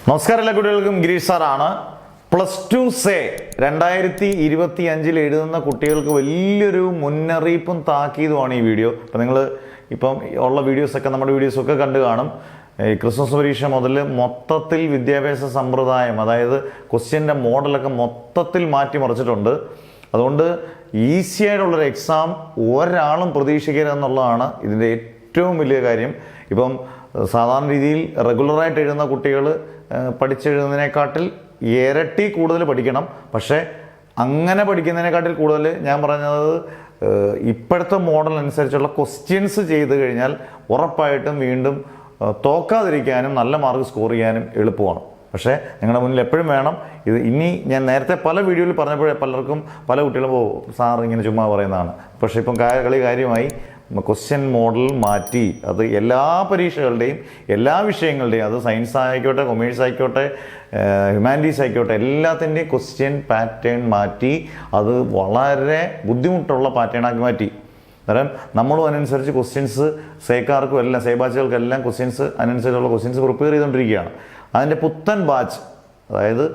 നമസ്കാരം എല്ലാ കുട്ടികൾക്കും ഗിരീഷ് സാറാണ്. +2 സേ 2025 എഴുതുന്ന കുട്ടികൾക്ക് വലിയൊരു മുന്നറിയിപ്പും താക്കീതുമാണ് ഈ വീഡിയോ. അപ്പം നിങ്ങൾ ഇപ്പം ഉള്ള വീഡിയോസൊക്കെ നമ്മുടെ വീഡിയോസൊക്കെ കണ്ടു കാണും. ഈ ക്രിസ്മസ് പരീക്ഷ മുതൽ മൊത്തത്തിൽ വിദ്യാഭ്യാസ സമ്പ്രദായം, അതായത് ക്വസ്റ്റ്യൻ്റെ മോഡലൊക്കെ മൊത്തത്തിൽ മാറ്റിമറിച്ചിട്ടുണ്ട്. അതുകൊണ്ട് ഈസി ആയിട്ടുള്ളൊരു എക്സാം ഒരാളും പ്രതീക്ഷിക്കരുതെന്നുള്ളതാണ് ഇതിൻ്റെ ഏറ്റവും വലിയ കാര്യം. ഇപ്പം സാധാരണ രീതിയിൽ റെഗുലറായിട്ട് എഴുതുന്ന കുട്ടികൾ പഠിച്ചെഴുതുന്നതിനെക്കാട്ടിൽ ഇരട്ടി കൂടുതൽ പഠിക്കണം. പക്ഷേ അങ്ങനെ പഠിക്കുന്നതിനെക്കാട്ടിൽ കൂടുതൽ ഞാൻ പറഞ്ഞത് ഇപ്പോഴത്തെ മോഡൽ അനുസരിച്ചുള്ള ക്വസ്റ്റ്യൻസ് ചെയ്ത് കഴിഞ്ഞാൽ ഉറപ്പായിട്ടും വീണ്ടും തോക്കാതിരിക്കാനും നല്ല മാർക്ക് സ്കോർ ചെയ്യാനും എളുപ്പമാണ്. പക്ഷേ നിങ്ങളുടെ മുന്നിൽ എപ്പോഴും വേണം ഇത്. ഇനി ഞാൻ നേരത്തെ പല വീഡിയോയിൽ പറഞ്ഞപ്പോഴേ പലർക്കും പല കുട്ടികളും സാർ ഇങ്ങനെ ചുമ്മാ പറയുന്നതാണ്. പക്ഷേ ഇപ്പം കാര്യമായി ക്വസ്റ്റ്യൻ മോഡൽ മാറ്റി അത് എല്ലാ പരീക്ഷകളുടെയും എല്ലാ വിഷയങ്ങളുടെയും, അത് സയൻസ് ആയിക്കോട്ടെ, കൊമേഴ്സ് ആയിക്കോട്ടെ, ഹ്യൂമാനിറ്റീസ് ആയിക്കോട്ടെ, എല്ലാത്തിൻ്റെയും ക്വസ്റ്റ്യൻ പാറ്റേൺ മാറ്റി അത് വളരെ ബുദ്ധിമുട്ടുള്ള പാറ്റേണാക്കി മാറ്റി. അന്നേരം നമ്മളും അതിനനുസരിച്ച് ക്വസ്റ്റ്യൻസ് സേക്കാർക്കും എല്ലാം സേബാച്ചുകൾക്കെല്ലാം ക്വസ്റ്റ്യൻസ് അതിനനുസരിച്ചുള്ള ക്വസ്റ്റ്യൻസ് പ്രിപ്പയർ ചെയ്തുകൊണ്ടിരിക്കുകയാണ്. അതിൻ്റെ പുത്തൻ ബാച്ച്, അതായത്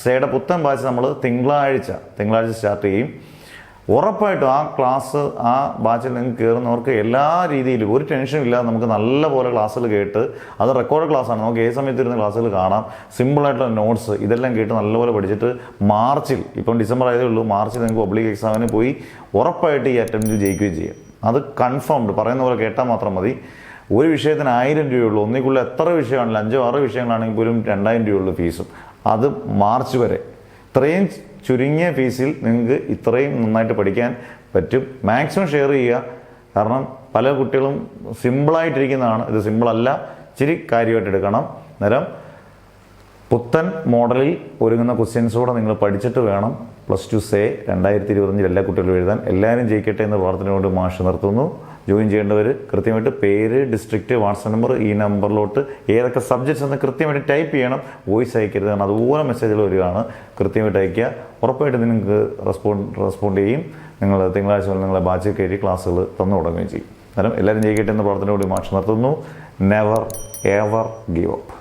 സേയുടെ പുത്തൻ ബാച്ച് നമ്മൾ തിങ്കളാഴ്ച സ്റ്റാർട്ട് ചെയ്യും. ഉറപ്പായിട്ടും ആ ബാച്ചിൽ നിങ്ങൾക്ക് കയറുന്നവർക്ക് എല്ലാ രീതിയിലും ഒരു ടെൻഷനും ഇല്ലാതെ നമുക്ക് നല്ല പോലെ ക്ലാസ്സുകൾ കേട്ട്, അത് റെക്കോർഡ് ക്ലാസ്സാണ്, നമുക്ക് ഏത് സമയത്ത് ഇരുന്ന് ക്ലാസ്സുകൾ കാണാം, സിമ്പിളായിട്ടുള്ള നോട്ട്സ് ഇതെല്ലാം കേട്ട് നല്ലപോലെ പഠിച്ചിട്ട് മാർച്ചിൽ, ഇപ്പം ഡിസംബർ ആയതേ ഉള്ളൂ, മാർച്ചിൽ നിങ്ങൾക്ക് പബ്ലിക് എക്സാമിന് പോയി ഉറപ്പായിട്ട് ഈ അറ്റംപ്റ്റിൽ ജയിക്കുകയും ചെയ്യും. അത് കൺഫേംഡ്, പറയുന്ന പോലെ കേട്ടാൽ മാത്രം മതി. ഒരു വിഷയത്തിന് 1000 രൂപയുള്ളൂ. ഒന്നിക്കുള്ള എത്ര വിഷയമാണെങ്കിലും 5-6 വിഷയങ്ങളാണെങ്കിൽ പോലും 2000 രൂപയുള്ള ഫീസും. അത് മാർച്ച് വരെ. ഇത്രയും ചുരുങ്ങിയ ഫീസിൽ നിങ്ങൾക്ക് ഇത്രയും നന്നായിട്ട് പഠിക്കാൻ പറ്റും. മാക്സിമം ഷെയർ ചെയ്യുക. കാരണം പല കുട്ടികളും സിമ്പിളായിട്ടിരിക്കുന്നതാണ്, ഇത് സിമ്പിളല്ല, ഇച്ചിരി കാര്യമായിട്ട് എടുക്കണം. അന്നേരം പുത്തൻ മോഡലിൽ ഒരുങ്ങുന്ന ക്വസ്റ്റ്യൻസോടെ നിങ്ങൾ പഠിച്ചിട്ട് വേണം +2 സേ 2025 എല്ലാ കുട്ടികളും എഴുതാൻ. എല്ലാവരും ജയിക്കട്ടെ എന്ന് പ്രാർത്ഥനയോട് മാഷ് നിർത്തുന്നു. ജോയിൻ ചെയ്യേണ്ടവർ കൃത്യമായിട്ട് പേര്, ഡിസ്ട്രിക്റ്റ്, വാട്സാപ്പ് നമ്പർ, ഈ നമ്പറിലോട്ട് ഏതൊക്കെ സബ്ജക്ട്സ് എന്ന് കൃത്യമായിട്ട് ടൈപ്പ് ചെയ്യണം. വോയിസ് അയക്കരുത്, കാരണം അതുപോലെ മെസ്സേജുകൾ വരികയാണ്. കൃത്യമായിട്ട് അയയ്ക്കുക. ഉറപ്പായിട്ട് നിങ്ങൾക്ക് റെസ്പോണ്ട് ചെയ്യും. നിങ്ങൾ തിങ്കളാഴ്ച മുതൽ നിങ്ങളെ ബാച്ചിൽ കയറി ക്ലാസ്സുകൾ തന്നു തുടങ്ങുകയും ചെയ്യും. അന്നേരം എല്ലാവരും ജയിക്കട്ടെ എന്ന് പ്രാർത്ഥനയോട് മാഷ് നിർത്തുന്നു. Never ever give up.